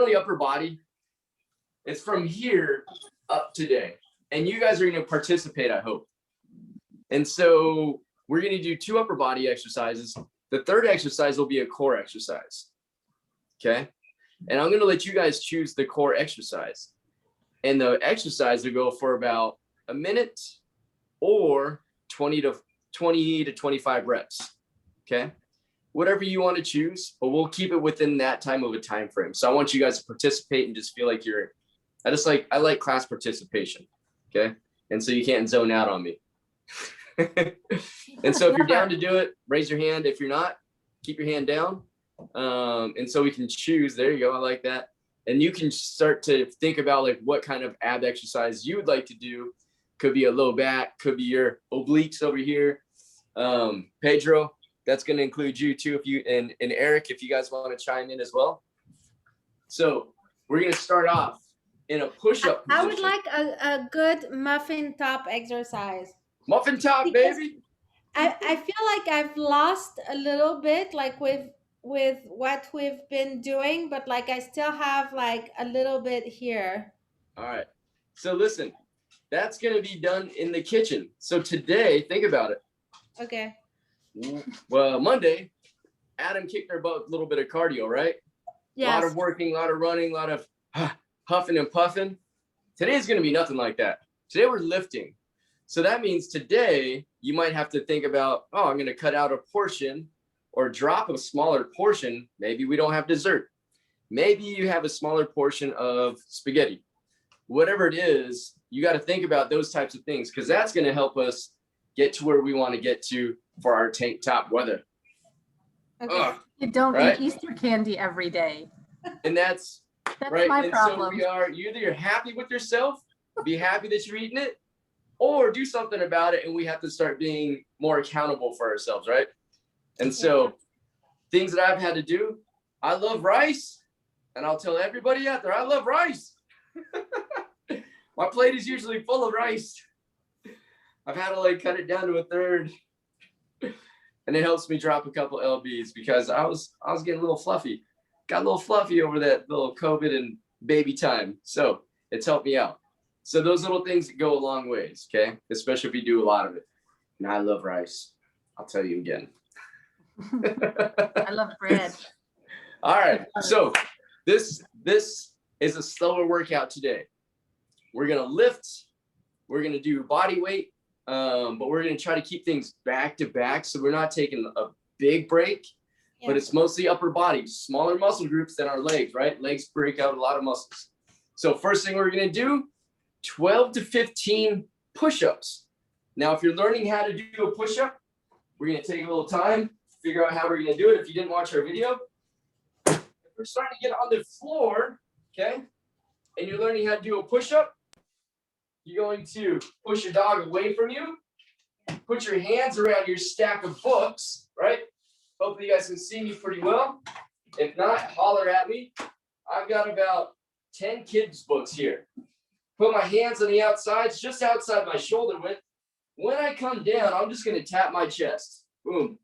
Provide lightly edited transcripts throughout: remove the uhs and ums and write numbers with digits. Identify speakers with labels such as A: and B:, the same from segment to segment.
A: the upper body. It's from here up today. And you guys are going to participate, I hope. And so we're going to do 2 upper body exercises. The third exercise will be a core exercise. Okay. And I'm going to let you guys choose the core exercise. And the exercise will go for about a minute or 20 to 25 reps. Okay. Whatever you want to choose, but we'll keep it within that time of a time frame. So I want you guys to participate and just feel like I like class participation. Okay. And so you can't zone out on me. And so if you're down to do it, raise your hand. If you're not, keep your hand down. And so we can choose. There you go. I like that. And you can start to think about like what kind of ab exercise you would like to do. Could be a low back, could be your obliques over here. Pedro, that's going to include you too, if you and Eric, if you guys want to chime in as well. So we're going to start off in a push-up position.
B: I would like a good muffin top exercise.
A: Muffin top,
B: Because
A: baby.
B: I feel like I've lost a little bit, like with what we've been doing, but like I still have like a little bit here.
A: All right. So listen, that's going to be done in the kitchen. So today, think about it.
B: Okay.
A: Well, Monday, Adam kicked our butt, a little bit of cardio, right?
B: Yes.
A: A lot of working, a lot of running, a lot of huffing and puffing. Today's going to be nothing like that. Today we're lifting. So that means today you might have to think about, oh, I'm going to cut out a portion or drop a smaller portion. Maybe we don't have dessert. Maybe you have a smaller portion of spaghetti. Whatever it is, you got to think about those types of things because that's going to help us get to where we want to get to for our tank top weather.
B: Okay.
C: You don't eat Easter candy every day.
A: And that's right.
C: My
A: and
C: problem.
A: So you're happy with yourself, be happy that you're eating it, or do something about it. And we have to start being more accountable for ourselves, right? And so things that I've had to do, I love rice. And I'll tell everybody out there, I love rice. My plate is usually full of rice. I've had to like cut it down to a third. And it helps me drop a couple lbs because I was getting a little fluffy. Got a little fluffy over that little COVID and baby time. So it's helped me out. So those little things go a long ways, okay? Especially if you do a lot of it. And I love rice. I'll tell you again.
C: I love bread.
A: All right. So this is a slower workout today. We're going to lift. We're going to do body weight. But we're going to try to keep things back to back. So we're not taking a big break, but it's mostly upper body, smaller muscle groups than our legs, right? Legs break out a lot of muscles. So first thing we're going to do, 12 to 15 push-ups. Now, if you're learning how to do a push-up, we're going to take a little time, figure out how we're going to do it. If you didn't watch our video, if we're starting to get on the floor, okay, and you're learning how to do a push-up, you're going to push your dog away from you, put your hands around your stack of books, right? Hopefully you guys can see me pretty well. If not, holler at me. I've got about 10 kids' books here. Put my hands on the outsides, just outside my shoulder width. When I come down, I'm just going to tap my chest. Boom.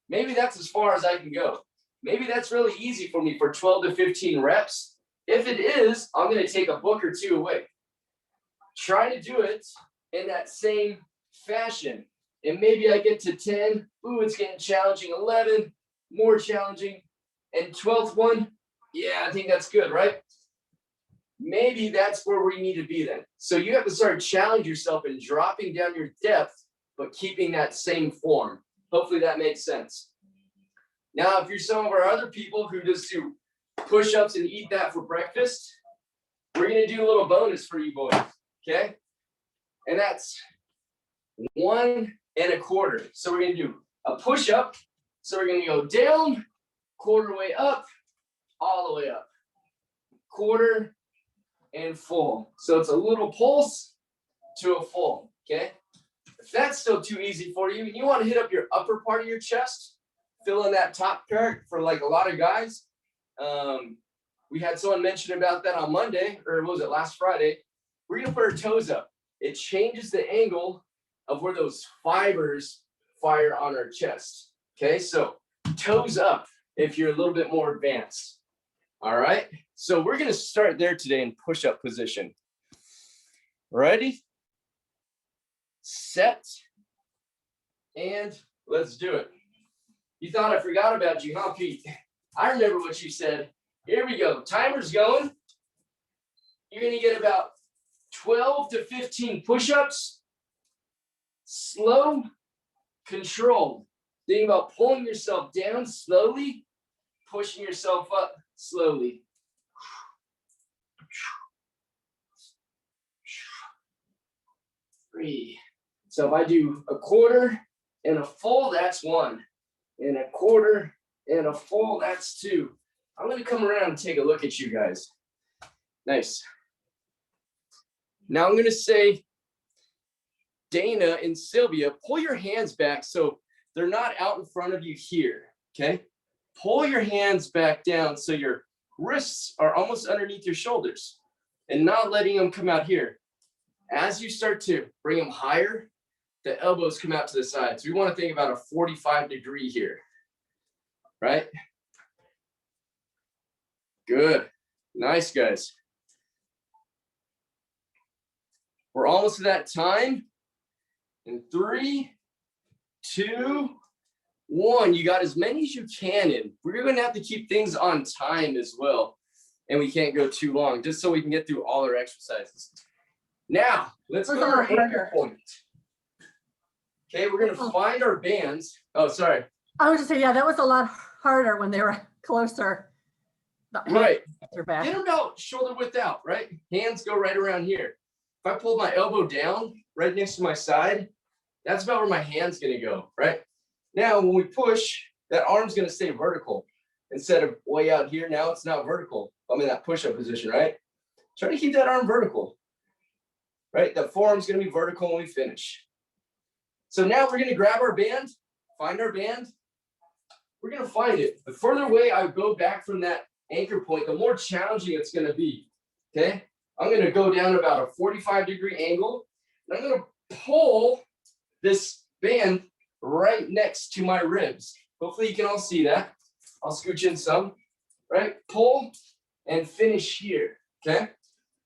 A: Maybe that's as far as I can go. Maybe that's really easy for me for 12 to 15 reps. If it is, I'm going to take a book or two away. Try to do it in that same fashion. And maybe I get to 10. Ooh, it's getting challenging. 11, more challenging. And 12th one, yeah, I think that's good, right? Maybe that's where we need to be then. So you have to start challenging yourself and dropping down your depth, but keeping that same form. Hopefully that makes sense. Now, if you're some of our other people who just do push-ups and eat that for breakfast, we're going to do a little bonus for you boys. Okay, and that's 1 1/4. So we're going to do a push-up. So we're going to go down, quarter way up, all the way up, quarter and full. So it's a little pulse to a full, okay? If that's still too easy for you, and you want to hit up your upper part of your chest, fill in that top part for like a lot of guys. We had someone mention about that on Monday, or what was it, last Friday? We're going to put our toes up. It changes the angle of where those fibers fire on our chest. Okay, so toes up if you're a little bit more advanced. All right, So we're going to start there today in push-up position. Ready, set, and let's do it. You thought I forgot about you, huh, Pete? I remember what you said. Here we go. Timer's going. You're going to get about 12 to 15 push-ups. Slow, controlled. Think about pulling yourself down slowly, pushing yourself up slowly. 3. So if I do a quarter and a full, that's 1. And a quarter and a full, that's 2. I'm going to come around and take a look at you guys. Nice. Now I'm going to say, Dana and Sylvia, pull your hands back so they're not out in front of you here, okay? Pull your hands back down so your wrists are almost underneath your shoulders and not letting them come out here. As you start to bring them higher, the elbows come out to the side. So we want to think about a 45-degree here, right? Good. Nice, guys. We're almost to that time. In 3, 2, 1. You got as many as you can in. We're going to have to keep things on time as well. And we can't go too long, just so we can get through all our exercises. Now, let's go to our anchor point. Okay, we're going to find our bands. Oh, sorry.
C: I was just saying, yeah, that was a lot harder when they were closer.
A: Right.
C: Back.
A: Get them about shoulder width out, right? Hands go right around here. If I pull my elbow down right next to my side, that's about where my hand's going to go, right? Now, when we push, that arm's going to stay vertical. Instead of way out here, now it's not vertical. I'm in that push-up position, right? Try to keep that arm vertical, right? The forearm's going to be vertical when we finish. So now we're going to grab our band, find our band. We're going to find it. The further away I go back from that anchor point, the more challenging it's going to be, okay? I'm going to go down about a 45-degree angle, and I'm going to pull this band right next to my ribs. Hopefully you can all see that. I'll scooch in some, right? Pull and finish here, okay?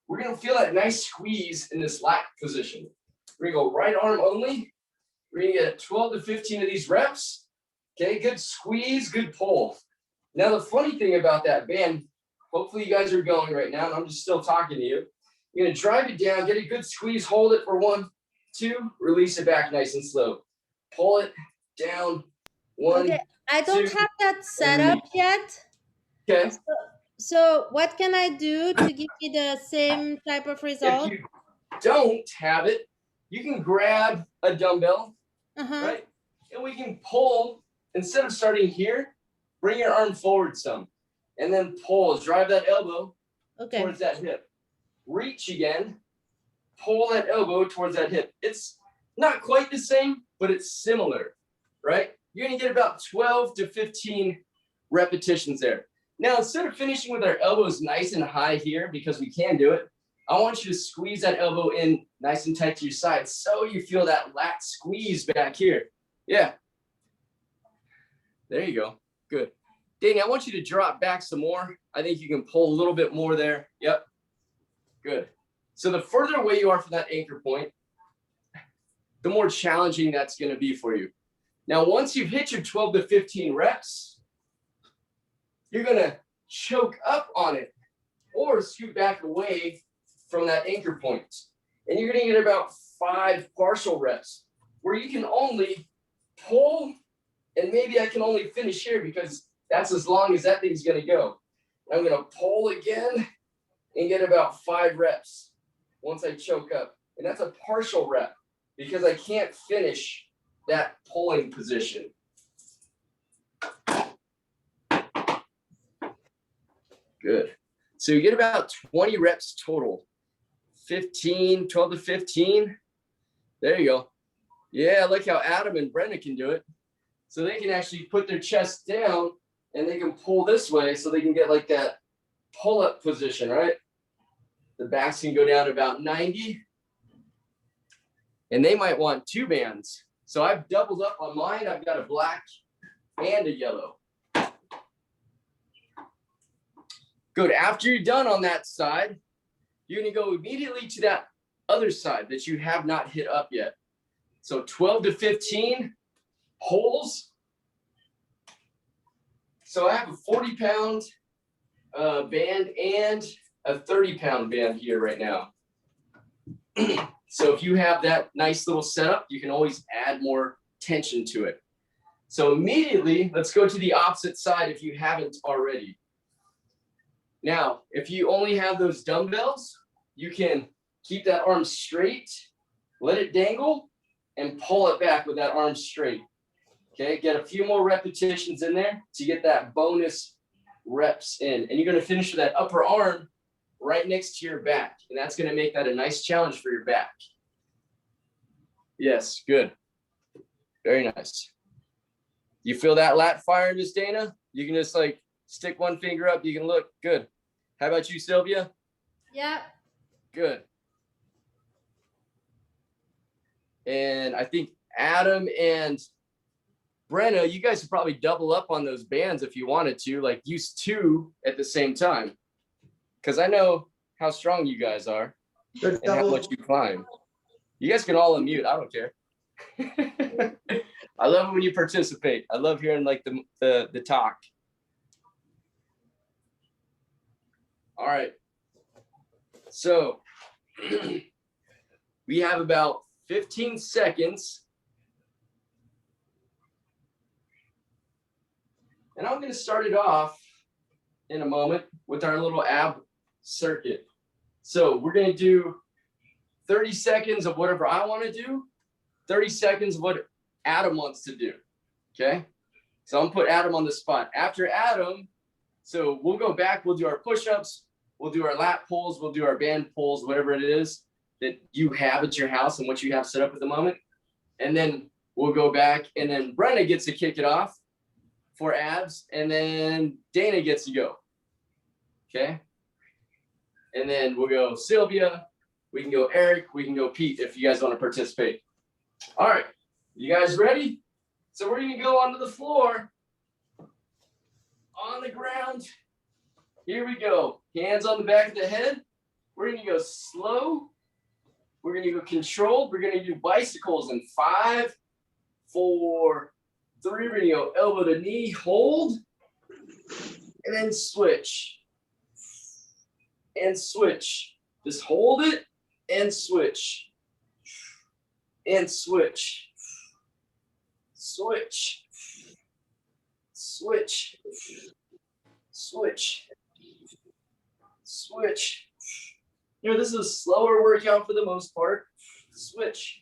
A: We're going to feel that nice squeeze in this lat position. We're going to go right arm only. We're going to get 12 to 15 of these reps, okay? Good squeeze, good pull. Now, the funny thing about that band, hopefully you guys are going right now, and I'm just still talking to you. You're going to drive it down, get a good squeeze, hold it for 1, 2, release it back nice and slow. Pull it down, 1,
B: Okay, I don't
A: 2,
B: have that set up yet.
A: Okay.
B: So what can I do to give me the same type of result?
A: If you don't have it, you can grab a dumbbell, right? And we can pull, instead of starting here, bring your arm forward some. And then pull, drive that elbow towards that hip. Reach again, pull that elbow towards that hip. It's not quite the same, but it's similar, right? You're going to get about 12 to 15 repetitions there. Now, instead of finishing with our elbows nice and high here, because we can do it, I want you to squeeze that elbow in nice and tight to your side so you feel that lat squeeze back here. Yeah. There you go. Good. Danny, I want you to drop back some more. I think you can pull a little bit more there. Yep. Good. So the further away you are from that anchor point, the more challenging that's going to be for you. Now, once you've hit your 12 to 15 reps, you're going to choke up on it or scoot back away from that anchor point. And you're going to get about 5 partial reps where you can only pull, and maybe I can only finish here because that's as long as that thing's going to go. I'm going to pull again and get about 5 reps once I choke up. And that's a partial rep because I can't finish that pulling position. Good. So you get about 20 reps total. 12 to 15. There you go. Yeah, I like how Adam and Brenda can do it. So they can actually put their chest down and they can pull this way so they can get like that pull-up position, right? The backs can go down about 90. And they might want 2 bands. So I've doubled up on mine. I've got a black and a yellow. Good. After you're done on that side, you're going to go immediately to that other side that you have not hit up yet. So 12 to 15 pulls. So I have a 40-pound band and a 30-pound band here right now. So if you have that nice little setup, you can always add more tension to it. So immediately, let's go to the opposite side if you haven't already. Now, if you only have those dumbbells, you can keep that arm straight, let it dangle, and pull it back with that arm straight. Okay, get a few more repetitions in there to get that bonus reps in. And you're going to finish with that upper arm right next to your back. And that's going to make that a nice challenge for your back. Yes, good. Very nice. You feel that lat fire, Miss Dana? You can just like stick one finger up. You can look good. How about you, Sylvia?
B: Yep.
A: Good. And I think Adam and Brenna, you guys could probably double up on those bands if you wanted to, like use two at the same time. Because I know how strong you guys are and how much you climb. You guys can all unmute. I don't care. I love it when you participate. I love hearing like the talk. All right. So we have about 15 seconds. And I'm going to start it off in a moment with our little ab circuit. So we're going to do 30 seconds of whatever I want to do, 30 seconds of what Adam wants to do. Okay. So I'm going to put Adam on the spot. After Adam, so we'll go back, we'll do our push-ups, we'll do our lat pulls, we'll do our band pulls, whatever it is that you have at your house and what you have set up at the moment. And then we'll go back, and then Brenna gets to kick it off for abs, and then Dana gets to go. Okay. And then we'll go Sylvia, we can go Eric, we can go Pete if you guys want to participate. All right. You guys ready? So we're going to go onto the floor, on the ground. Here we go. Hands on the back of the head. We're going to go slow. We're going to go controlled. We're going to do bicycles in 5, 4, 3. We're going to go elbow to knee, hold, and then switch. And switch. Just hold it and switch. And switch. Switch. Switch. Switch. Switch. You know, this is a slower workout for the most part. Switch.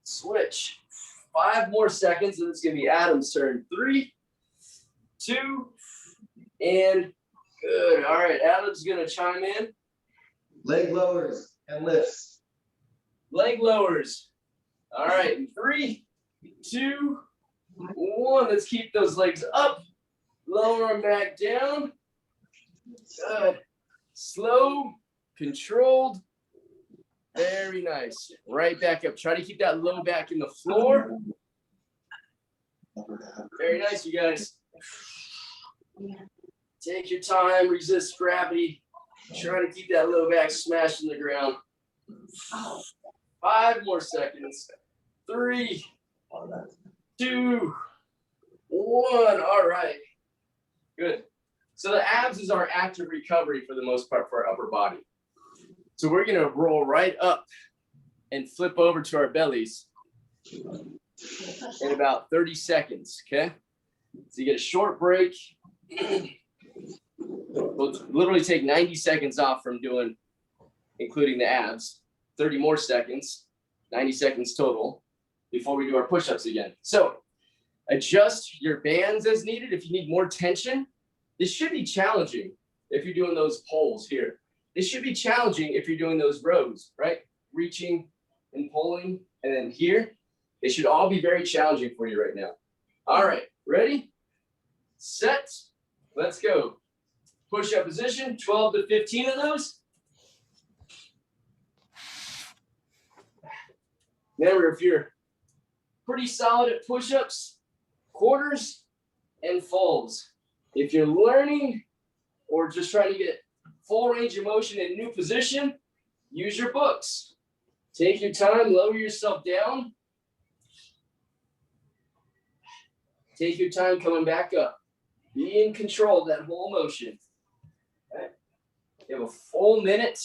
A: Switch. 5 more seconds, and it's going to be Adam's turn. 3, 2, and good. All right, Adam's going to chime in.
D: Leg lowers and lifts.
A: Leg lowers. All right, 3, 2, 1. Let's keep those legs up. Lower them back down. Good. Slow, controlled. Very nice. Right back up. Try to keep that low back in the floor. Very nice, you guys. Take your time, resist gravity. Try to keep that low back smashed in the ground. 5 more seconds. 3, 2, 1. All right. Good. So the abs is our active recovery for the most part for our upper body. So we're going to roll right up and flip over to our bellies in about 30 seconds, okay? So you get a short break. We'll literally take 90 seconds off from doing, including the abs, 30 more seconds, 90 seconds total before we do our push-ups again. So adjust your bands as needed. If you need more tension, this should be challenging if you're doing those pulls here. This should be challenging if you're doing those rows, right? Reaching and pulling, and then here. They should all be very challenging for you right now. All right, ready? Set, let's go. Push-up position, 12 to 15 of those. Remember, if you're pretty solid at push-ups, quarters, and folds. If you're learning or just trying to get full range of motion in a new position, use your books. Take your time, lower yourself down. Take your time coming back up. Be in control of that whole motion. Okay. You have a full minute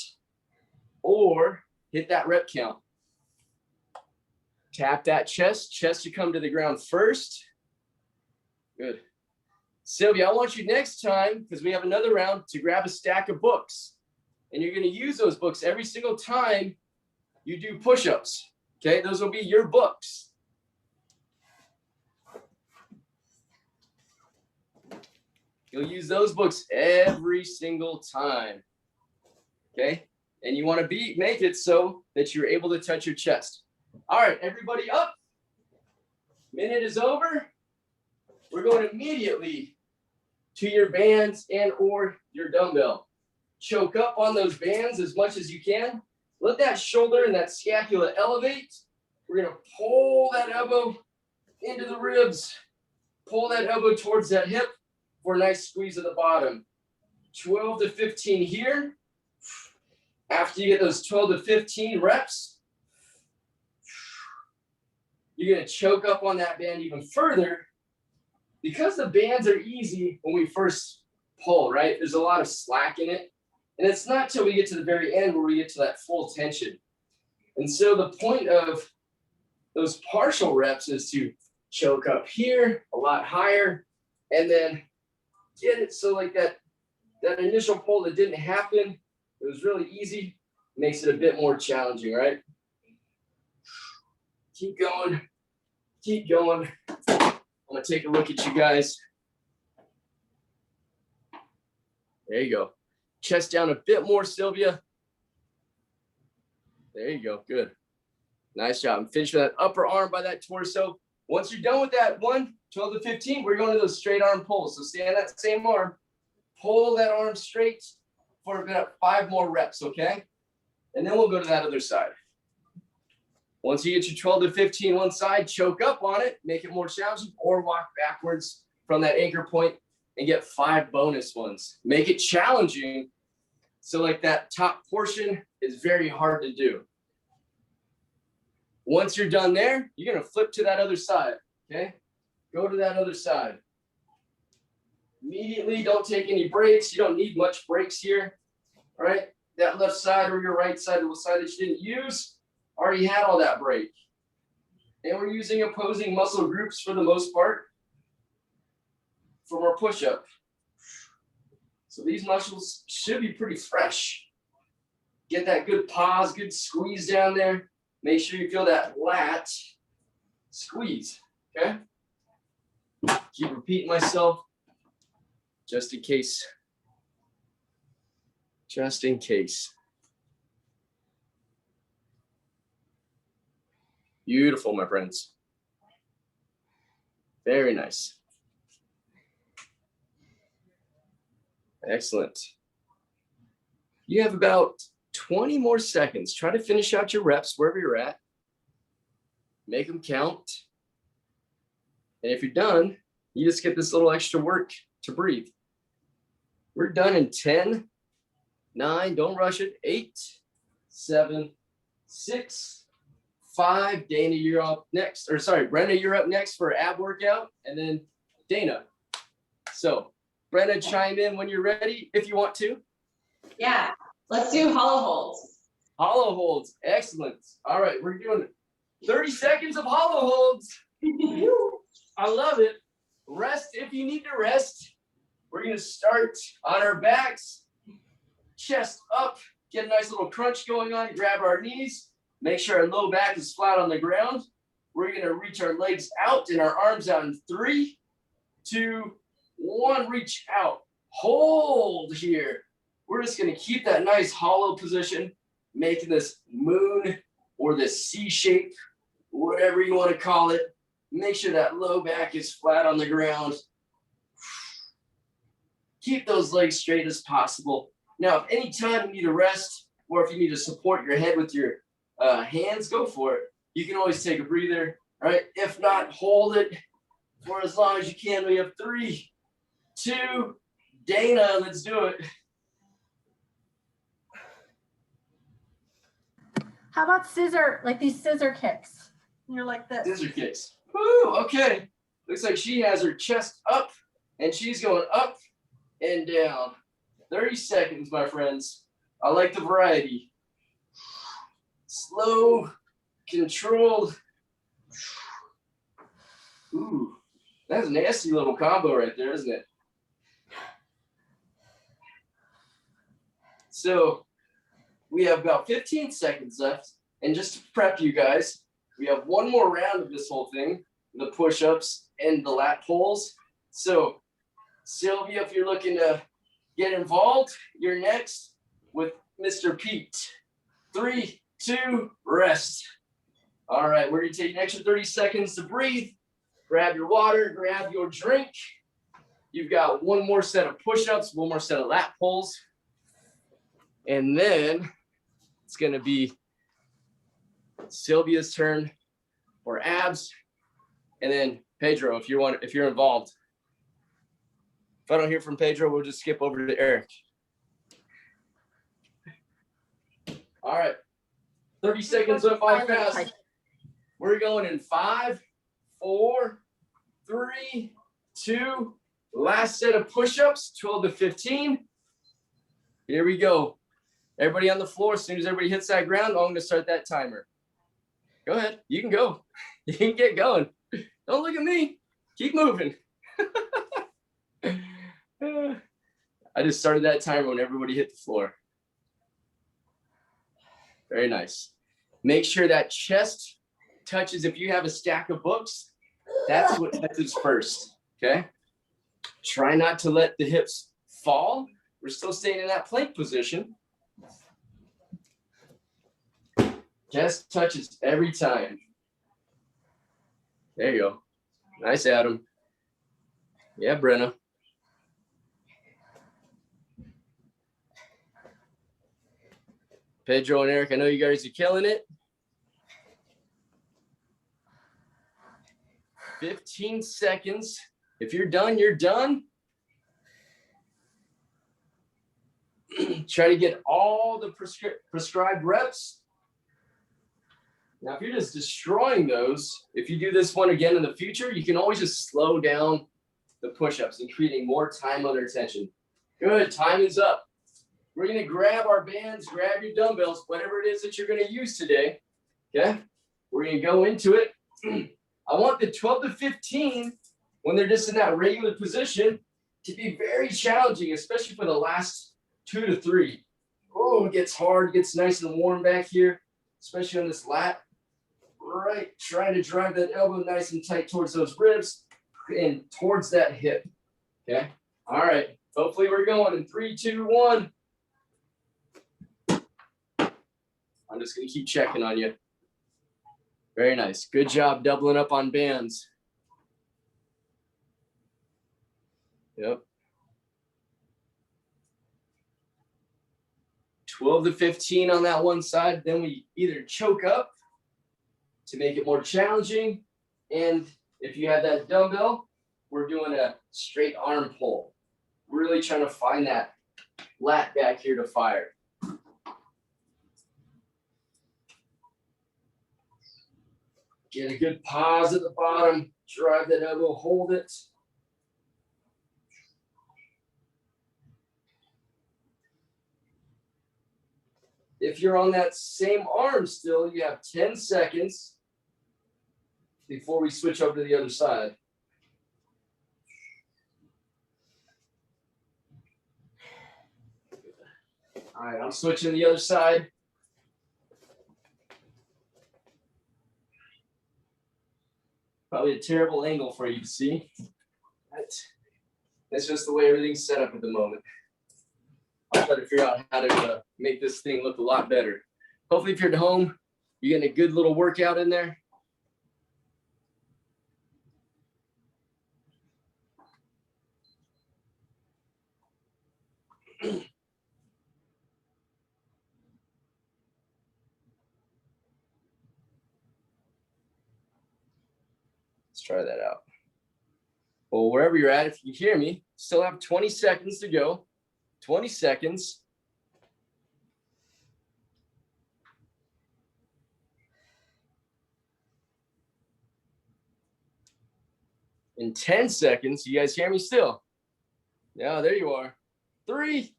A: or hit that rep count. Tap that chest. Chest should come to the ground first. Good. Sylvia, I want you next time, because we have another round, to grab a stack of books. And you're going to use those books every single time you do push-ups. Okay, those will be your books. You'll use those books every single time. Okay, and you want to make it so that you're able to touch your chest. All right, everybody up. Minute is over. We're going immediately to your bands and or your dumbbell. Choke up on those bands as much as you can. Let that shoulder and that scapula elevate. We're going to pull that elbow into the ribs. Pull that elbow towards that hip for a nice squeeze at the bottom. 12 to 15 here. After you get those 12 to 15 reps, you're going to choke up on that band even further. Because the bands are easy when we first pull, right? There's a lot of slack in it. And it's not till we get to the very end where we get to that full tension. And so the point of those partial reps is to choke up here a lot higher and then get it so like that initial pull that didn't happen, it was really easy, makes it a bit more challenging, right? Keep going. Keep going. I'm going to take a look at you guys. There you go. Chest down a bit more, Sylvia. There you go. Good. Nice job. And finish with that upper arm by that torso. Once you're done with that 12 to 15, we're going to those straight arm pulls. So stand that same arm. Pull that arm straight for about 5 more reps, okay? And then we'll go to that other side. Once you get your 12 to 15 one side, choke up on it, make it more challenging, or walk backwards from that anchor point and get 5 bonus ones. Make it challenging. So like that top portion is very hard to do. Once you're done there, you're going to flip to that other side, okay? Go to that other side. Immediately, don't take any breaks. You don't need much breaks here, all right? That left side or your right side, the side that you didn't use, already had all that break. And we're using opposing muscle groups for the most part from our push-up. So these muscles should be pretty fresh. Get that good pause, good squeeze down there. Make sure you feel that lat squeeze, okay? Keep repeating myself just in case. Just in case. Beautiful, my friends. Very nice. Excellent. You have about 20 more seconds. Try to finish out your reps wherever you're at. Make them count. And if you're done, you just get this little extra work to breathe. We're done in 10, 9, don't rush it, 8, 7, 6, 5. Dana, you're up next. Or sorry, Brenda, you're up next for ab workout. And then Dana. So Brenda, chime in when you're ready, if you want to.
E: Yeah, let's do hollow holds.
A: Hollow holds, excellent. All right, we're doing 30 seconds of hollow holds. I love it. Rest if you need to rest. We're gonna start on our backs, chest up, get a nice little crunch going on, grab our knees, make sure our low back is flat on the ground. We're gonna reach our legs out and our arms out in 3, 2, 1, reach out. Hold here. We're just gonna keep that nice hollow position, making this moon or this C shape, whatever you wanna call it. Make sure that low back is flat on the ground. Keep those legs straight as possible. Now, if any time you need to rest, or if you need to support your head with your hands, go for it. You can always take a breather, all right? If not, hold it for as long as you can. We have 3, 2, Dana, let's do it.
C: How about scissor, like these scissor kicks? You're like this.
A: Scissor kicks. Woo, okay. Looks like she has her chest up and she's going up and down. 30 seconds, my friends. I like the variety. Slow, controlled. Ooh, that's a nasty little combo right there, isn't it? So we have about 15 seconds left. And just to prep you guys, we have one more round of this whole thing, the push-ups and the lat pulls. So Sylvia, if you're looking to get involved, you're next with Mr. Pete. 3, 2, rest. All right, we're gonna take an extra 30 seconds to breathe. Grab your water, grab your drink. You've got one more set of push-ups, one more set of lat pulls. And then it's gonna be Sylvia's turn for abs. And then Pedro, if you're involved. If I don't hear from Pedro, we'll just skip over to Eric. All right. 30 seconds went by fast. We're going in 5, 4, 3, 2. Last set of push-ups, 12 to 15. Here we go. Everybody on the floor, as soon as everybody hits that ground, I'm going to start that timer. Go ahead. You can go. You can get going. Don't look at me. Keep moving. I just started that timer when everybody hit the floor. Very nice. Make sure that chest touches, if you have a stack of books, that's what touches first, okay? Try not to let the hips fall. We're still staying in that plank position. Chest touches every time. There you go. Nice, Adam. Yeah, Brenna. Pedro and Eric, I know you guys are killing it. 15 seconds. If you're done, you're done. Try to get all the prescribed reps. Now, if you're just destroying those, if you do this one again in the future, you can always just slow down the push-ups and creating more time under tension. Good, time is up. We're gonna grab our bands, grab your dumbbells, whatever it is that you're gonna use today, okay? We're gonna go into it. I want the 12 to 15, when they're just in that regular position, to be very challenging, especially for the last 2 to 3. Oh, it gets hard, gets nice and warm back here, especially on this lat. Right, trying to drive that elbow nice and tight towards those ribs and towards that hip, okay? All right, hopefully we're going in 3, 2, 1. I'm just gonna keep checking on you. Very nice, good job doubling up on bands. Yep. 12 to 15 on that one side, then we either choke up to make it more challenging, and if you have that dumbbell, we're doing a straight arm pull. Really trying to find that lat back here to fire. Get a good pause at the bottom, drive that elbow, hold it. If you're on that same arm still, you have 10 seconds before we switch over to the other side. All right, I'm switching to the other side. Probably a terrible angle for you to see. That's just the way everything's set up at the moment. I'll try to figure out how to make this thing look a lot better. Hopefully if you're at home, you're getting a good little workout in there. Let's try that out. or wherever you're at, if you hear me, still have 20 seconds to go. 20 seconds. In 10 seconds, you guys hear me still? Yeah, there you are. 3,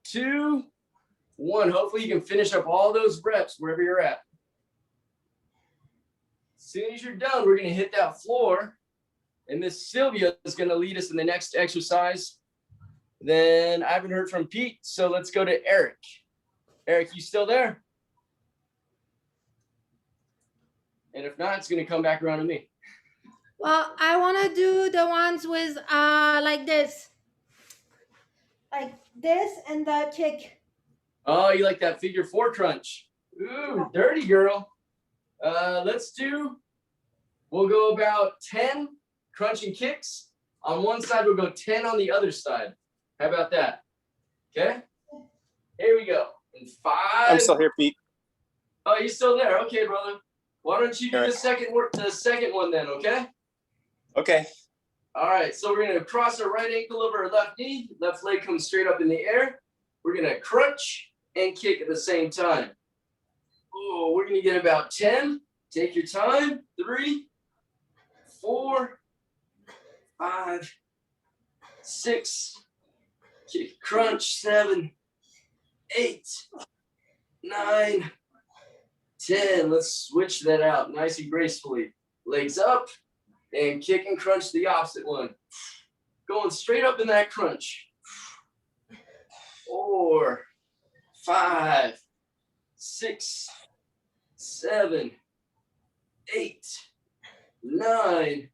A: 2, 1. Hopefully you can finish up all those reps wherever you're at. As soon as you're done, we're going to hit that floor. And Miss Sylvia is going to lead us in the next exercise. Then I haven't heard from Pete, so let's go to Eric. Eric, you still there? And if not, it's going to come back around to me.
B: Well, I want to do the ones with like this and the kick.
A: Oh, you like that figure 4 crunch? Ooh, dirty girl. We'll go about 10 crunching kicks. On one side, we'll go 10 on the other side. How about that? Okay. Here we go. In 5.
F: I'm still here, Pete.
A: Oh, you're still there? Okay, brother. Why don't you do
F: All right.
A: the second one then? Okay.
F: Okay.
A: All right. So we're gonna cross our right ankle over our left knee. Left leg comes straight up in the air. We're gonna crunch and kick at the same time. Oh, we're gonna get about 10. Take your time. 3, 4, 5, 6. Kick, crunch. 7, 8, 9, 10. Let's switch that out nice and gracefully. Legs up and kick and crunch the opposite one. Going straight up in that crunch. 4, 5, 6, 7, 8, 9.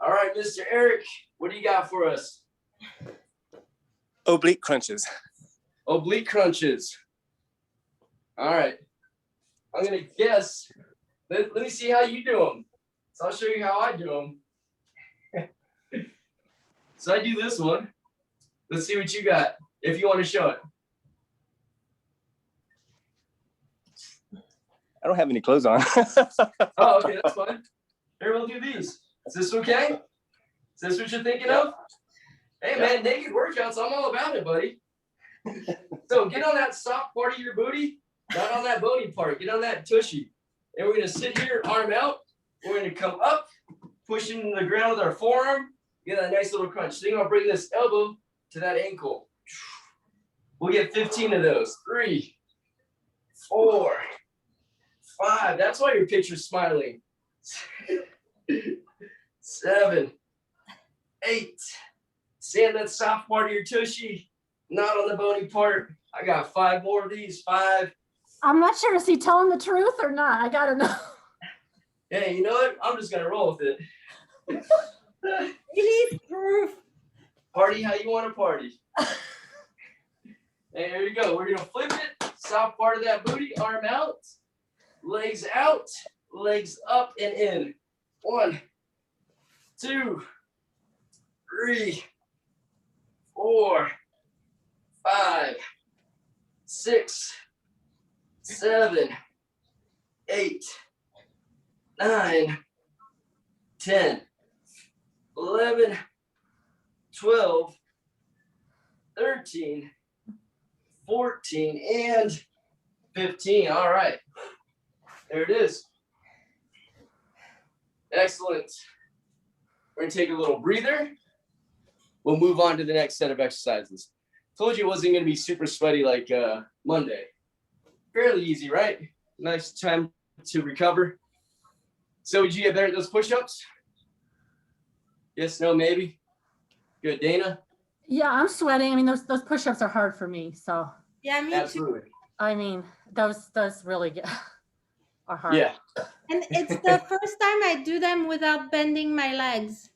A: All right, Mr. Eric, what do you got for us?
F: Oblique crunches.
A: Oblique crunches. All right. I'm going to guess. Let me see how you do them. So I'll show you how I do them. So I do this one. Let's see what you got, if you want to show it.
F: I don't have any clothes on.
A: Oh, okay, that's fine. Here, we'll do these. Is this okay? Is this what you're thinking of? Hey, man, naked workouts, I'm all about it, buddy. So get on that soft part of your booty, not on that bony part. Get on that tushy. And we're going to sit here, arm out. We're going to come up, pushing the ground with our forearm. Get that nice little crunch. Then I'll bring this elbow to that ankle. We'll get 15 of those. 3, 4, 5. That's why your picture's smiling. 7, 8. Stay on that soft part of your tushy, not on the bony part. I got 5 more of these. 5.
C: I'm not sure, is he telling the truth or not? I gotta know.
A: Hey, you know what? I'm just gonna roll with it.
B: You need proof.
A: Party how you want to party. Hey, here you go. We're gonna flip it. Soft part of that booty, arm out, legs up and in. 1, 2, 3, 4, 5, 6, 7, 8, 9, 10, 11, 12, 13, 14, and 15. All right. There it is. Excellent. We're going to take a little breather. We'll move on to the next set of exercises. Told you it wasn't going to be super sweaty like Monday. Fairly easy, right? Nice time to recover. So would you get better at those push-ups? Yes, no, maybe? Good, Dana?
C: Yeah, I'm sweating. I mean, those push-ups are hard for me. So,
B: Yeah, me too.
A: Absolutely.
C: I mean, those really are hard.
A: Yeah.
B: And it's the first time I do them without bending my legs.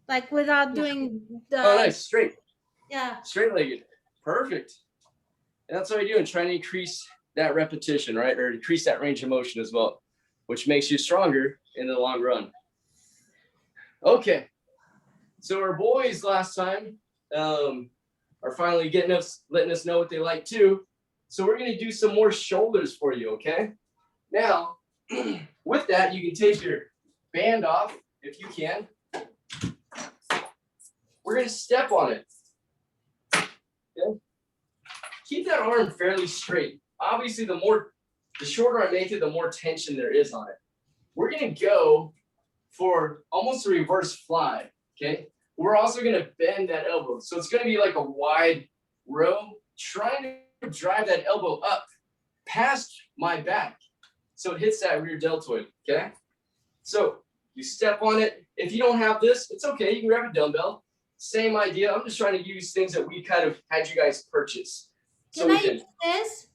B: Like without doing the
A: Oh, nice. Straight.
B: yeah.
A: Straight-legged. Perfect. And that's what I do in trying to increase that repetition, right? Or increase that range of motion as well, which makes you stronger in the long run. Okay. So our boys last time are finally letting us know what they like too. So we're going to do some more shoulders for you, okay? Now, with that, you can take your band off if you can. we're gonna step on it. Okay? Keep that arm fairly straight. Obviously, the shorter I make it, the more tension there is on it. We're gonna go for almost a reverse fly, okay? We're also gonna bend that elbow. So it's gonna be like a wide row, trying to drive that elbow up past my back. So it hits that rear deltoid, okay? So you step on it. If you don't have this, it's okay. You can grab a dumbbell. Same idea. I'm just trying to use things that we kind of had you guys purchase. So
B: Can
A: we
B: I
A: can,
B: use this?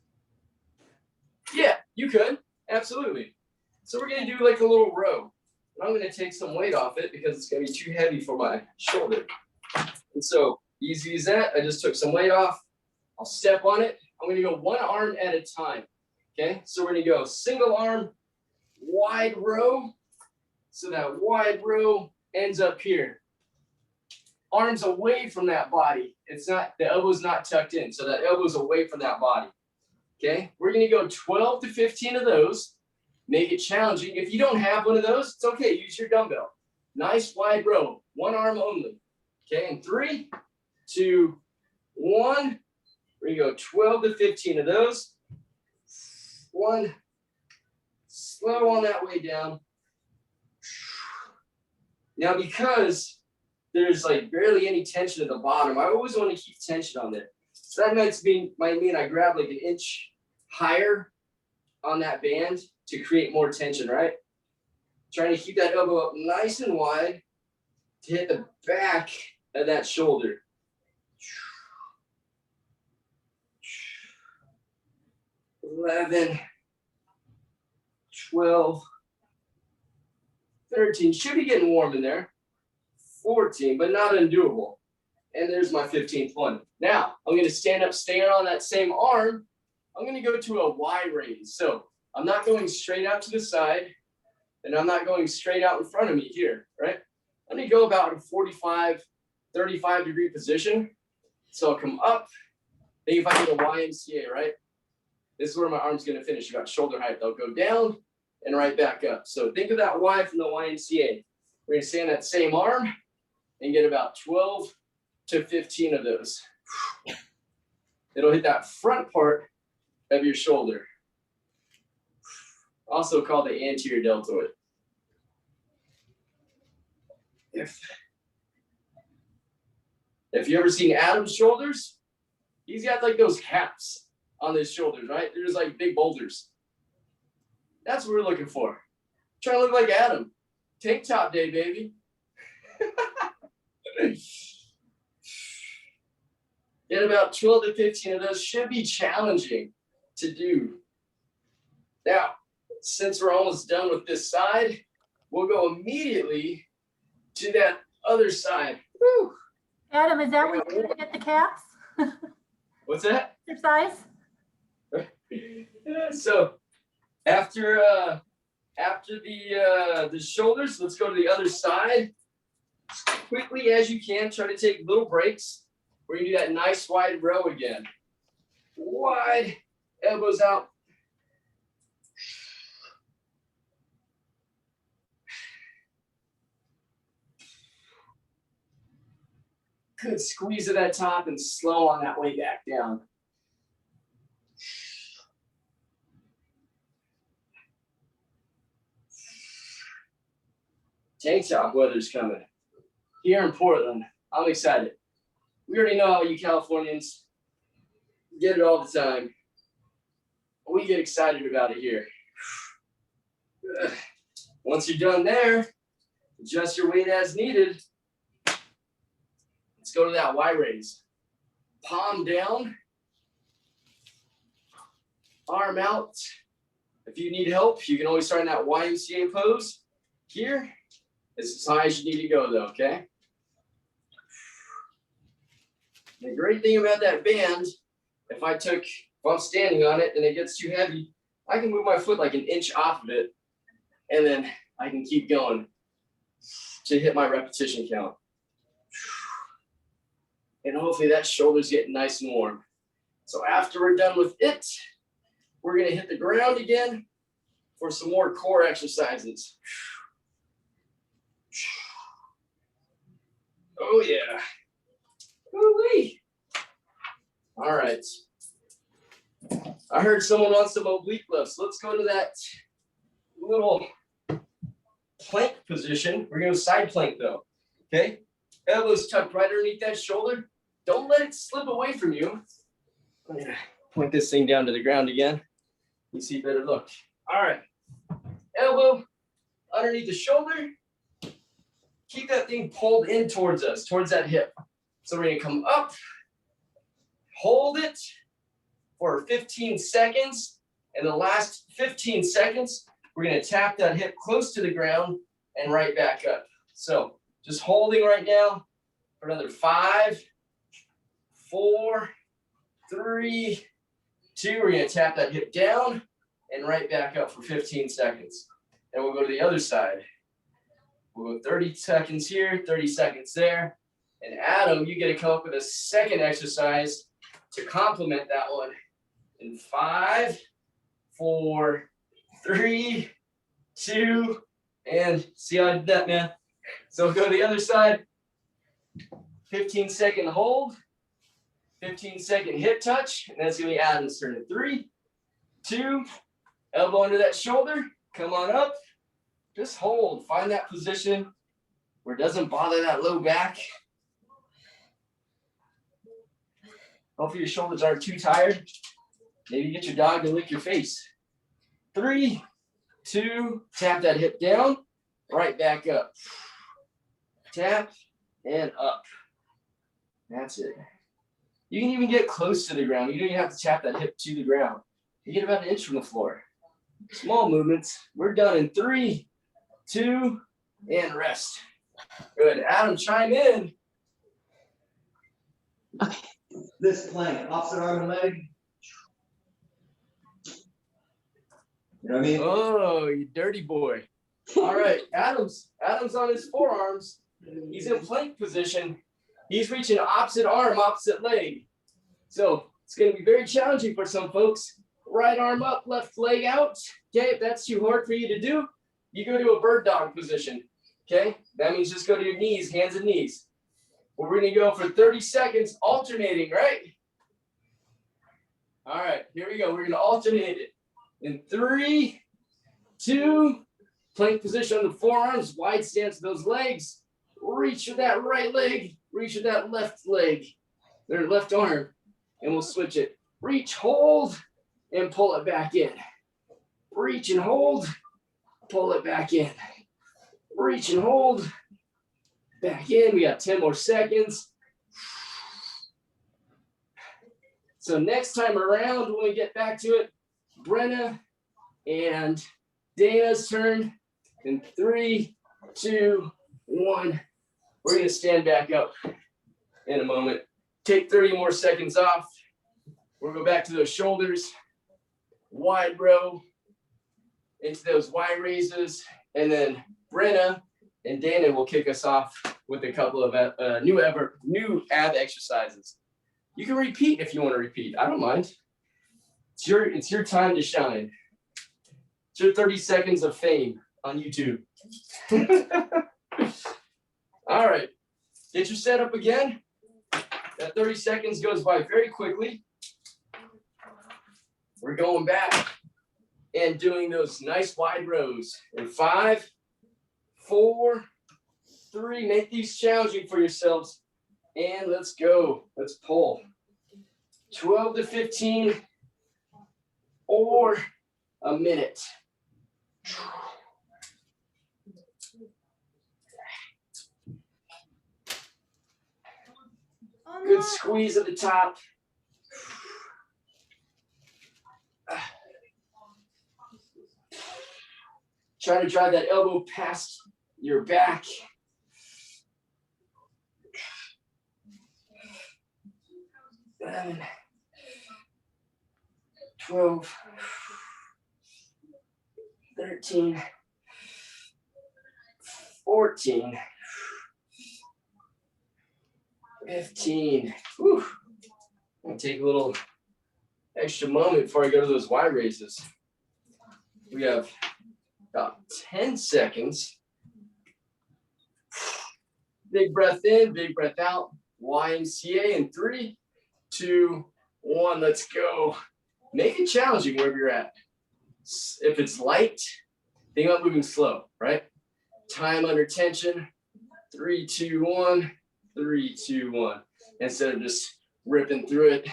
A: yeah, you could. Absolutely. So we're going to do like a little row. And I'm going to take some weight off it because it's going to be too heavy for my shoulder. And so easy as that. I just took some weight off. I'll step on it. I'm going to go one arm at a time. Okay. So we're going to go single arm, wide row. So that wide row ends up here. Arms away from that body. It's not, the elbow's not tucked in. So that elbow's away from that body. Okay. We're going to go 12 to 15 of those. Make it challenging. If you don't have one of those, it's okay. Use your dumbbell. Nice wide row. One arm only. Okay. And 3, 2, 1. We're going to go 12 to 15 of those. 1. Slow on that way down. Now, because there's like barely any tension at the bottom, I always want to keep tension on there. So that might mean I grab like an inch higher on that band to create more tension, right? Trying to keep that elbow up nice and wide to hit the back of that shoulder. 11, 12, 13, should be getting warm in there. 14, but not undoable. And there's my 15th one. Now, I'm going to stand up, staying on that same arm. I'm going to go to a Y raise. So I'm not going straight out to the side, and I'm not going straight out in front of me here, right? I'm going to go about a 45, 35 degree position. So I'll come up. Think if I do a YMCA, right? This is where my arm's going to finish about shoulder height. They'll go down and right back up. So think of that Y from the YMCA. We're going to stay on that same arm and get about 12 to 15 of those. It'll hit that front part of your shoulder, also called the anterior deltoid. If you ever seen Adam's shoulders, he's got like those caps on his shoulders, right? There's like big boulders. That's what we're looking for. Trying to look like Adam. Tank top day, baby. Get about 12 to 15 of those. Should be challenging to do. Now, since we're almost done with this side, we'll go immediately to that other side. Woo.
C: Adam, is that where you're gonna get the caps?
A: What's that?
C: Exercise?
A: So after the shoulders, let's go to the other side. As quickly as you can, try to take little breaks. We're gonna do that nice wide row again. Wide, elbows out. Good squeeze of that top and slow on that way back down. Tank top weather's coming. Here in Portland, I'm excited. We already know how you Californians get it all the time. We get excited about it here. Once you're done there, adjust your weight as needed. Let's go to that Y raise. Palm down, arm out. If you need help, you can always start in that YMCA pose. Here, it's as high as you need to go though, okay? The great thing about that band, if I'm standing on it and it gets too heavy, I can move my foot like an inch off of it, and then I can keep going to hit my repetition count. And hopefully that shoulder's getting nice and warm. So after we're done with it, we're gonna hit the ground again for some more core exercises. Oh yeah. Woo-wee. All right. I heard someone wants some oblique lifts. Let's go to that little plank position. We're going to side plank though. Okay. Elbows tucked right underneath that shoulder. Don't let it slip away from you. I'm going to point this thing down to the ground again. You see better look. All right. Elbow underneath the shoulder. Keep that thing pulled in towards us, towards that hip. So we're going to come up, hold it for 15 seconds. And the last 15 seconds, we're going to tap that hip close to the ground and right back up. So just holding right now for another 5, 4, 3, 2. We're going to tap that hip down and right back up for 15 seconds. And we'll go to the other side. We'll go 30 seconds here, 30 seconds there. And Adam, you get to come up with a second exercise to complement that one. In 5, 4, 3, 2, and see how I did that, man? So we'll go to the other side. 15-second hold, 15-second hip touch, and that's going to be Adam's turn. In 3, 2, elbow under that shoulder, come on up. Just hold, find that position where it doesn't bother that low back. Hopefully your shoulders aren't too tired. Maybe get your dog to lick your face. 3, 2, tap that hip down, right back up. Tap and up. That's it. You can even get close to the ground. You don't even have to tap that hip to the ground. You get about an inch from the floor. Small movements. We're done in 3, 2, and rest. Good. Adam, chime in.
D: This plank, opposite arm and leg. You know what I mean?
A: Oh, you dirty boy. All right, Adam's on his forearms. He's in plank position. He's reaching opposite arm, opposite leg. So it's going to be very challenging for some folks. Right arm up, left leg out. Okay, if that's too hard for you to do, you go to a bird dog position. Okay, that means just go to your knees, hands and knees. Well, we're going to go for 30 seconds alternating, right? All right, here we go. We're going to alternate it. In 3, 2, plank position on the forearms, wide stance of those legs. Reach with that right leg, reach with that left leg, or left arm, and we'll switch it. Reach, hold, and pull it back in. Reach and hold, pull it back in. Reach and hold, back in. We got 10 more seconds. So next time around, when we get back to it, Brenna and Dana's turn. In 3, 2, 1. We're going to stand back up in a moment. Take 30 more seconds off. We'll go back to those shoulders. Wide row into those Y raises. And then Brenna and Dana will kick us off with a couple of new ab exercises. You can repeat if you want to repeat. I don't mind. It's your time to shine. It's your 30 seconds of fame on YouTube. All right, get your setup again. That 30 seconds goes by very quickly. We're going back and doing those nice wide rows. In 5, 4, 3, make these challenging for yourselves. And let's go. Let's pull. 12 to 15 or a minute.
B: Oh,
A: Good
B: no.
A: squeeze at the top. Try to drive that elbow past your back. 11, 12, 13, 14, 15. Whew. I'm gonna take a little extra moment before I go to those Y raises. We have about 10 seconds. Big breath in, big breath out. YMCA in 3, 2, 1. Let's go. Make it challenging wherever you're at. If it's light, think about moving slow, right? Time under tension. 3, 2, 1. 3, 2, 1. Instead of just ripping through it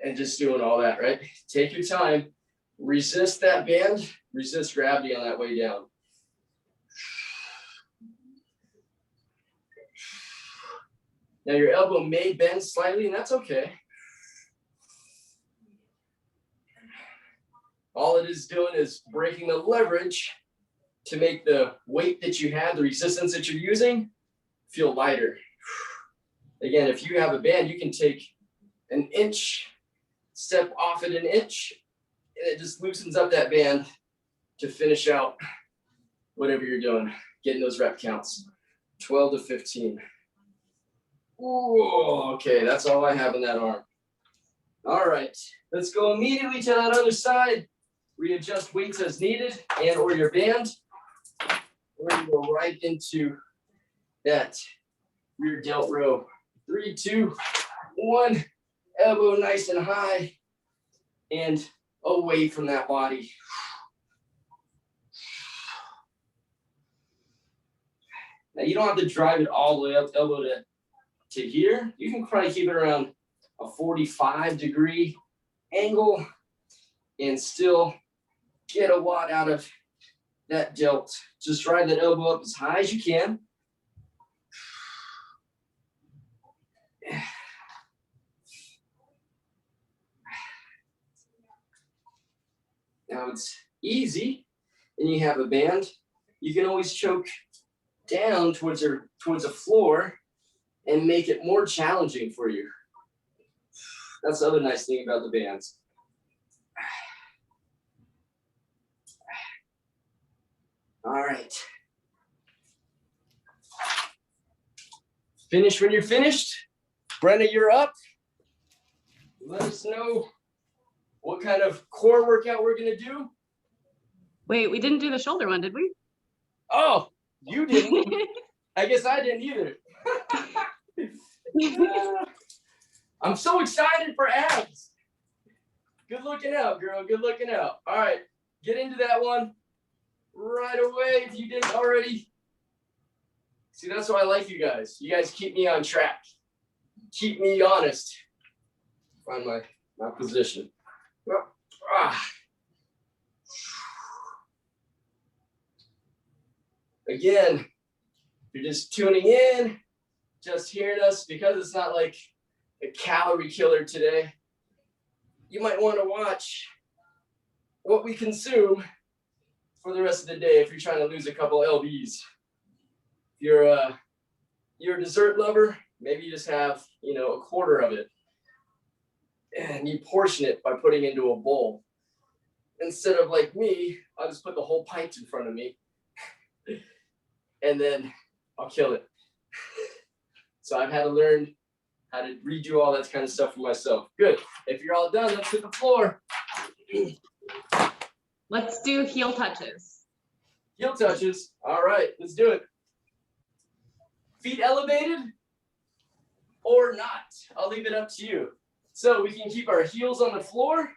A: and just doing all that, right? Take your time. Resist that band. Resist gravity on that way down. Now your elbow may bend slightly, and that's okay. All it is doing is breaking the leverage to make the weight that you have, the resistance that you're using, feel lighter. Again, if you have a band, you can take an inch, step off it an inch, and it just loosens up that band to finish out whatever you're doing, getting those rep counts, 12 to 15. Ooh, okay, that's all I have in that arm. All right, let's go immediately to that other side. Readjust weights as needed and or your band. We're gonna go right into that rear delt row. 3, 2, 1, elbow nice and high and away from that body. Now you don't have to drive it all the way up, elbow to here. You can probably keep it around a 45-degree angle and still get a watt out of that delt. Just drive that elbow up as high as you can. Now it's easy and you have a band. You can always choke down towards the floor and make it more challenging for you. That's the other nice thing about the bands. All right. Finish when you're finished. Brenda, you're up. Let us know what kind of core workout we're gonna do.
E: Wait, we didn't do the shoulder one, did we?
A: Oh, you didn't. I guess I didn't either. I'm so excited for abs. Good looking out, girl. Good looking out. All right, get into that one right away if you didn't already. See, that's why I like you guys. You guys keep me on track. Keep me honest. Find my position. Again, if you're just tuning in, just hearing us, because it's not like a calorie killer today, you might want to watch what we consume for the rest of the day if you're trying to lose a couple lbs. If you're a dessert lover, maybe you just have, a quarter of it and you portion it by putting it into a bowl. Instead of like me, I'll just put the whole pint in front of me and then I'll kill it. So I've had to learn how to redo all that kind of stuff for myself. Good. If you're all done, let's hit the floor.
E: Let's do heel touches.
A: Heel touches. All right, let's do it. Feet elevated or not. I'll leave it up to you. So we can keep our heels on the floor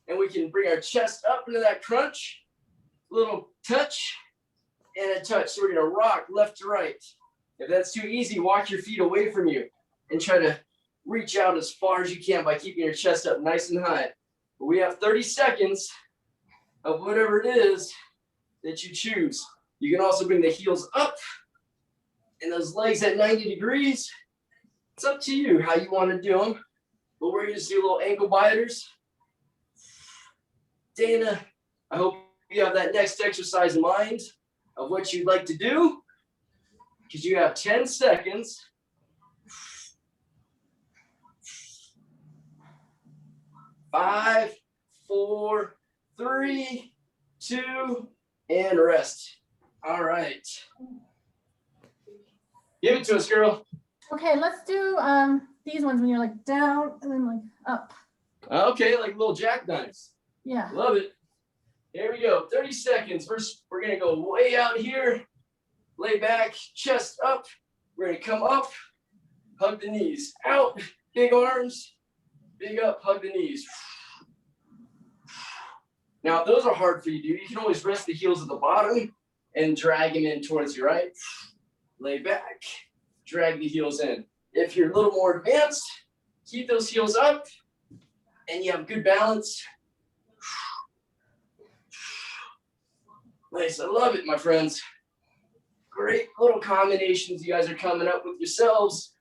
A: and we can bring our chest up into that crunch. Little touch and a touch. So we're gonna rock left to right. If that's too easy, walk your feet away from you and try to reach out as far as you can by keeping your chest up nice and high. But we have 30 seconds of whatever it is that you choose. You can also bring the heels up and those legs at 90 degrees. It's up to you how you want to do them. But we're going to do little ankle biters. Dana, I hope you have that next exercise in mind of what you'd like to do, because you have 10 seconds. 5, 4, 3, 2, and rest. All right. Give it to us, girl.
C: Okay, let's do these ones when you're like down and then like up.
A: Okay, like little jackknives.
C: Yeah.
A: Love it. Here we go. 30 seconds. First, we're going to go way out here. Lay back, chest up. We're going to come up hug the knees. Out, big arms, big up, hug the knees. Now, if those are hard for you to do, you can always rest the heels at the bottom and drag them in towards you, right? Lay back, drag the heels in. If you're a little more advanced, keep those heels up and you have good balance. Nice, I love it, my friends. Great little combinations you guys are coming up with yourselves.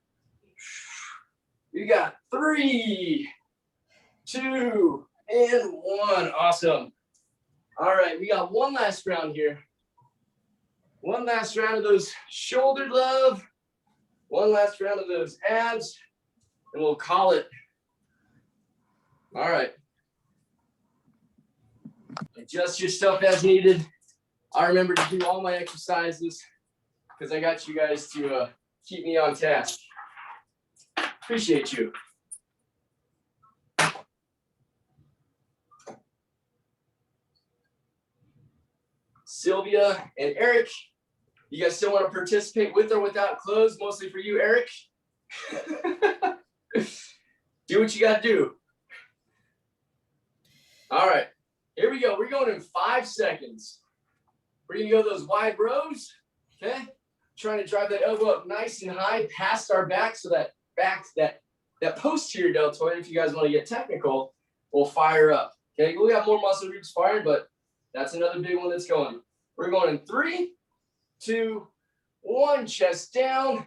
A: You got 3, 2, and 1. Awesome. All right, we got one last round here. One last round of those shoulder love. One last round of those abs, and we'll call it. All right. Adjust your stuff as needed. I remember to do all my exercises because I got you guys to keep me on task. Appreciate you. Sylvia and Eric, you guys still want to participate with or without clothes? Mostly for you, Eric. Do what you got to do. All right, here we go. We're going in 5 seconds. We're going to go those wide rows, okay? Trying to drive that elbow up nice and high past our back so that that posterior deltoid, if you guys want to get technical, will fire up. Okay, we got more muscle groups firing, but that's another big one that's going. We're going in 3, 2, 1, chest down.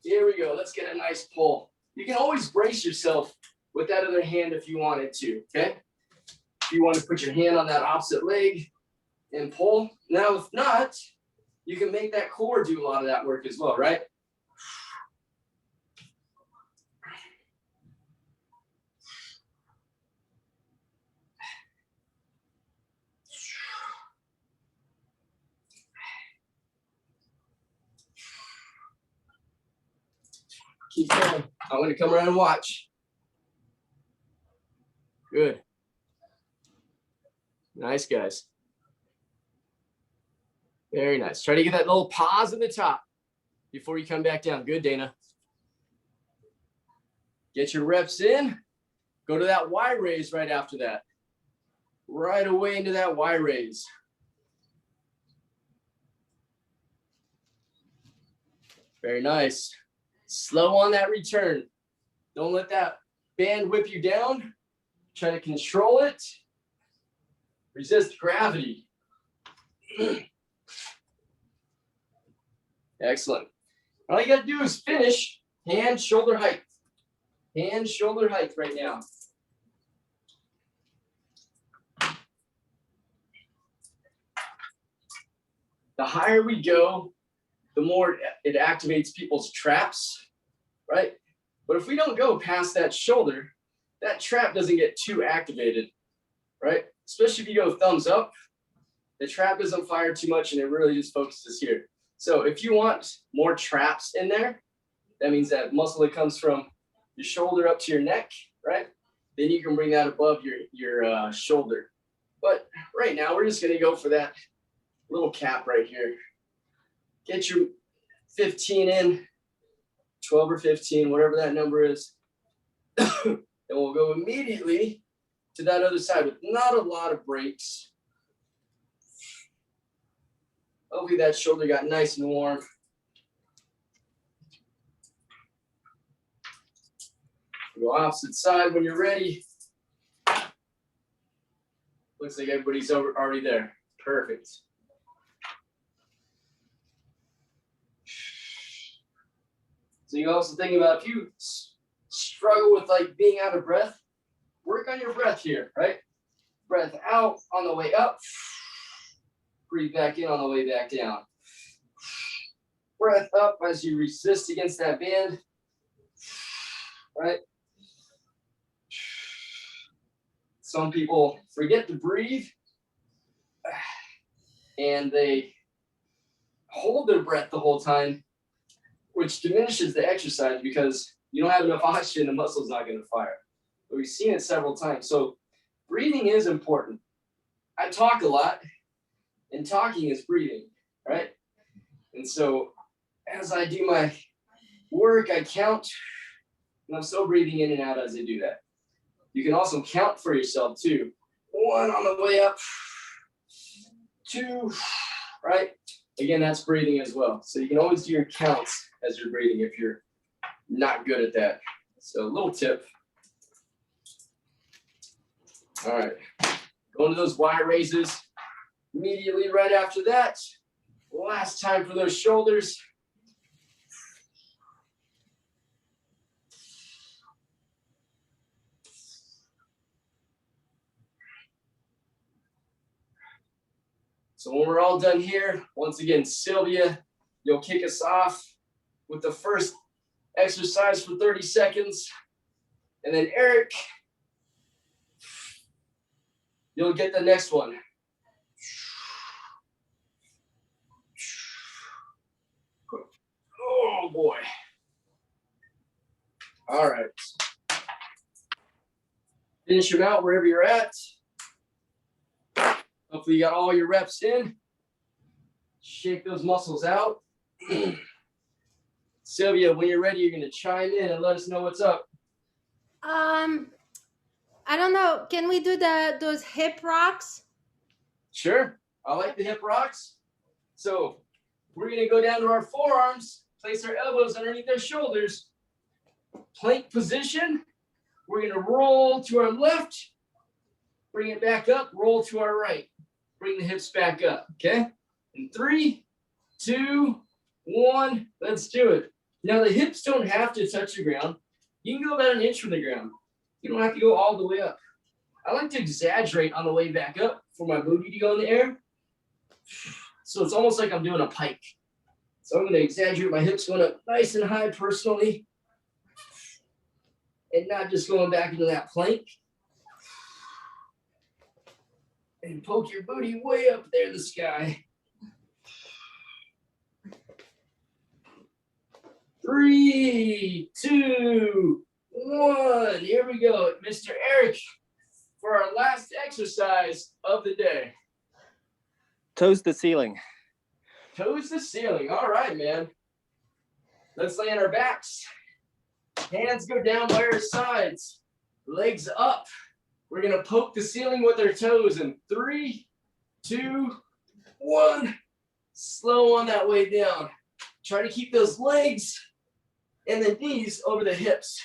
A: Here we go. Let's get a nice pull. You can always brace yourself with that other hand if you wanted to, okay? If you want to put your hand on that opposite leg and pull. Now, if not, you can make that core do a lot of that work as well, right? Keep going. I'm going to come around and watch. Good. Nice, guys. Very nice. Try to get that little pause at the top before you come back down. Good, Dana. Get your reps in. Go to that Y raise right after that. Right away into that Y raise. Very nice. Slow on that return. Don't let that band whip you down. Try to control it. Resist gravity. Excellent. All you got to do is finish hand, shoulder height. Hand, shoulder height right now. The higher we go, the more it activates people's traps, right? But if we don't go past that shoulder, that trap doesn't get too activated, right? Especially if you go thumbs up, the trap doesn't fire too much and it really just focuses here. So if you want more traps in there, that means that muscle that comes from your shoulder up to your neck, right? Then you can bring that above your shoulder. But right now, we're just gonna go for that little cap right here. Get your 15 in, 12 or 15, whatever that number is. And we'll go immediately to that other side with not a lot of breaks. Hopefully that shoulder got nice and warm. Go opposite side when you're ready. Looks like everybody's already there. Perfect. So you also think about if you struggle with like being out of breath, work on your breath here, right? Breath out on the way up. Breathe back in on the way back down. Breath up as you resist against that band, right? Some people forget to breathe and they hold their breath the whole time, which diminishes the exercise because you don't have enough oxygen, the muscle's not going to fire. But we've seen it several times. So breathing is important. I talk a lot, and talking is breathing, right? And so as I do my work, I count, and I'm still breathing in and out as I do that. You can also count for yourself too. 1 on the way up, 2, right? Again, that's breathing as well. So you can always do your counts as you're breathing if you're not good at that. So a little tip. All right, going to those Y raises. Immediately right after that, last time for those shoulders. So when we're all done here, once again, Sylvia, you'll kick us off with the first exercise for 30 seconds. And then Eric, you'll get the next one. Oh boy. All right. Finish them out wherever you're at. Hopefully you got all your reps in. Shake those muscles out. Sylvia, when you're ready, you're gonna chime in and let us know what's up.
B: I don't know. Can we do those hip rocks?
A: Sure, I like the hip rocks. So we're gonna go down to our forearms, place our elbows underneath our shoulders. Plank position. We're gonna roll to our left, bring it back up, roll to our right. Bring the hips back up, okay? In 3, 2, 1, let's do it. Now the hips don't have to touch the ground. You can go about 1 inch from the ground. You don't have to go all the way up. I like to exaggerate on the way back up for my booty to go in the air. So it's almost like I'm doing a pike. So I'm gonna exaggerate my hips going up nice and high personally. And not just going back into that plank. And poke your booty way up there in the sky. 3, 2, 1. Here we go, Mr. Eric, for our last exercise of the day.
F: Toes the ceiling.
A: Toes the ceiling. All right, man. Let's lay on our backs. Hands go down by our sides. Legs up. We're gonna poke the ceiling with our toes in 3, 2, 1. Slow on that way down. Try to keep those legs and the knees over the hips.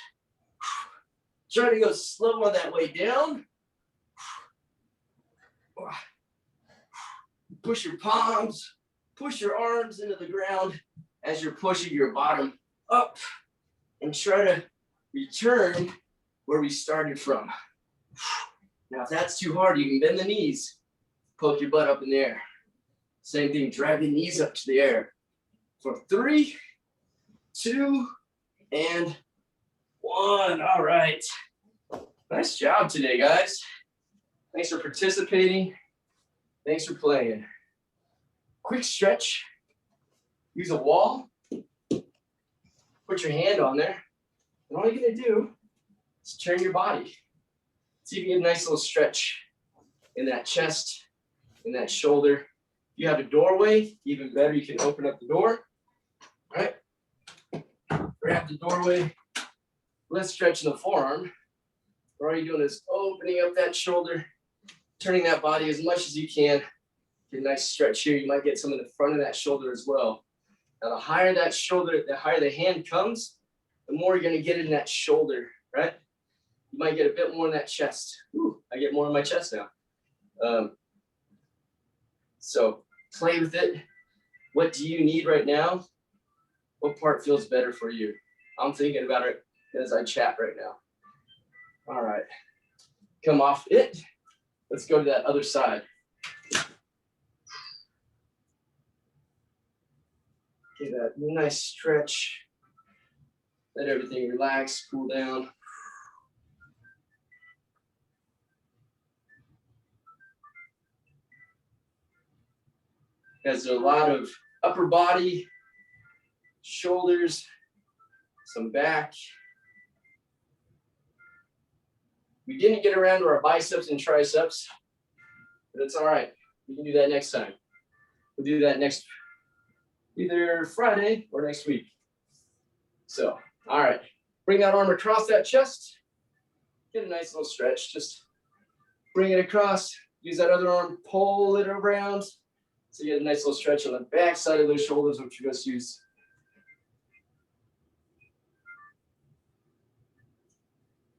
A: Try to go slow on that way down. Push your palms, push your arms into the ground as you're pushing your bottom up, and try to return where we started from. Now, if that's too hard, you can bend the knees, poke your butt up in the air. Same thing, drag the knees up to the air. For 3, 2, and 1. All right. Nice job today, guys. Thanks for participating. Thanks for playing. Quick stretch. Use a wall. Put your hand on there. And all you're gonna do is turn your body. See if you get a nice little stretch in that chest, in that shoulder. If you have a doorway, even better, you can open up the door. All right? Grab the doorway. Let's stretch in the forearm. All you're doing is opening up that shoulder, turning that body as much as you can. Get a nice stretch here. You might get some in the front of that shoulder as well. Now, the higher that shoulder, the higher the hand comes, the more you're going to get in that shoulder, right? You might get a bit more in that chest. Ooh, I get more in my chest now. So play with it. What do you need right now? What part feels better for you? I'm thinking about it as I chat right now. All right, come off it. Let's go to that other side. Get that nice stretch. Let everything relax, cool down. There's a lot of upper body, shoulders, some back. We didn't get around to our biceps and triceps, but it's all right. We can do that next time. We'll do that next, either Friday or next week. So, all right, bring that arm across that chest. Get a nice little stretch. Just bring it across. Use that other arm, pull it around. So you get a nice little stretch on the back side of those shoulders, which you just use.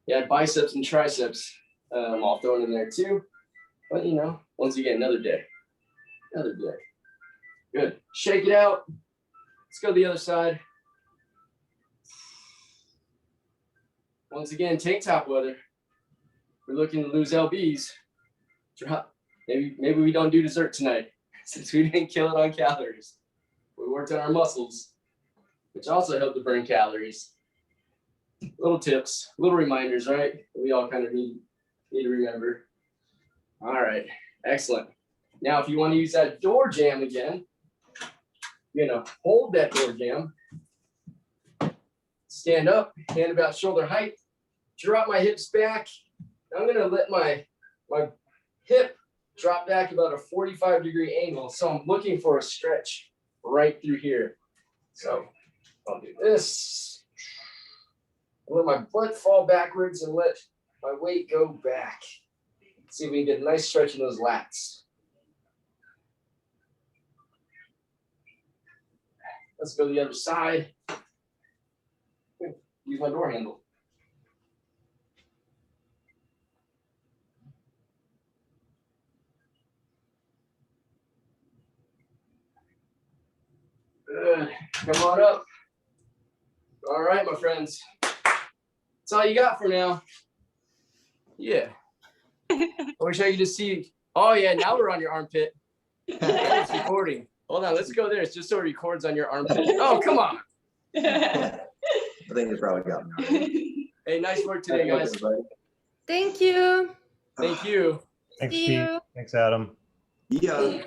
A: Yeah, biceps and triceps. I'll throw it in there too. But you know, once again, another day. Another day. Good. Shake it out. Let's go to the other side. Once again, tank top weather. We're looking to lose lbs. Drop. Maybe we don't do dessert tonight since we didn't kill it on calories. We worked on our muscles, which also help to burn calories. Little tips, little reminders, right? We all kind of need to remember. All right, excellent. Now, if you want to use that door jam again, you're gonna hold that door jam, stand up, hand about shoulder height, drop my hips back. I'm gonna let my hip drop back about a 45-degree angle. So I'm looking for a stretch right through here. So I'll do this. Let my butt fall backwards and let my weight go back. See if we can get a nice stretch in those lats. Let's go to the other side. Use my door handle. Good. Come on up. All right, my friends. That's all you got for now. Yeah. I wish I could just see. Oh, yeah. Now we're on your armpit. It's recording. Hold on. Let's go there. It's just so it records on your armpit. Oh, come on.
D: I think you probably got me.
A: Hey, nice work today, guys.
B: Thank you.
A: Thank you.
G: Thanks,
B: See
G: Pete.
B: you.
G: Thanks, Adam.
D: Yeah.